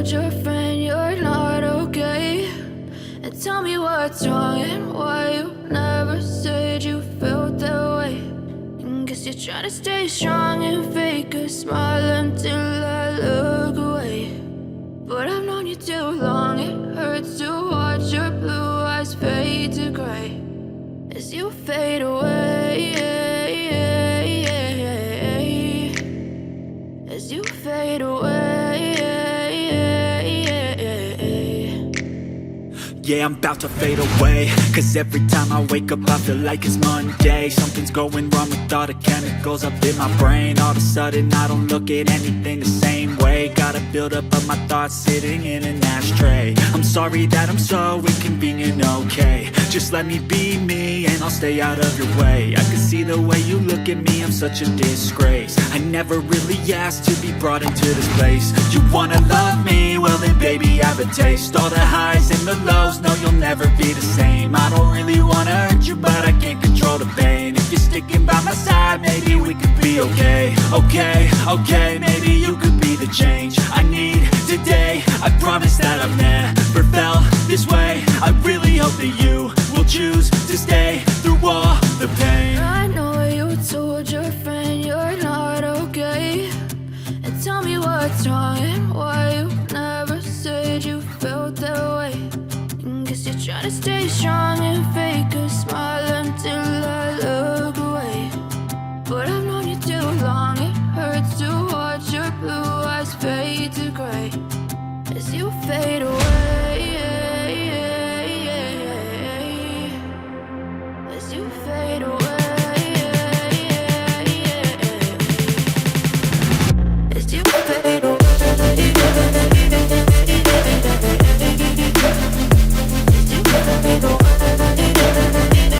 told your friend you're not okay? And tell me what's wrong and why you never said you felt that way. And guess you're trying to stay strong and fake a smile until I look away. But I've known you too long, it hurts to watch your blue eyes fade to gray as you fade away, as you fade away. Yeah, I'm about to fade away, cause every time I wake up I feel like it's Monday. Something's going wrong with all the chemicals up in my brain. All of a sudden I don't look at anything the same way. Got a buildup of my thoughts sitting in an ashtray. I'm sorry that I'm so inconvenient, okay? Just let me be me and I'll stay out of your way. I can see the way you look at me, I'm such a disgrace. I never really asked to be brought into this place. You wanna love me? Well then baby I have a taste. All the highs and the lows, no you'll never be the same. I don't really wanna hurt you but I can't control the pain. If you're sticking by my side maybe we could be okay. Okay, maybe you could be the change I need today. I promise that I've never felt this way. I really hope that you will choose to stay through all the pain. I know you told your friend you're not okay. And tell me what's wrong and why you never said you felt that way. And guess you're trying to stay strong and fake a smile until I look away. But I've known you too long, it hurts to watch your blue eyes fade to gray as you fade away, as you fade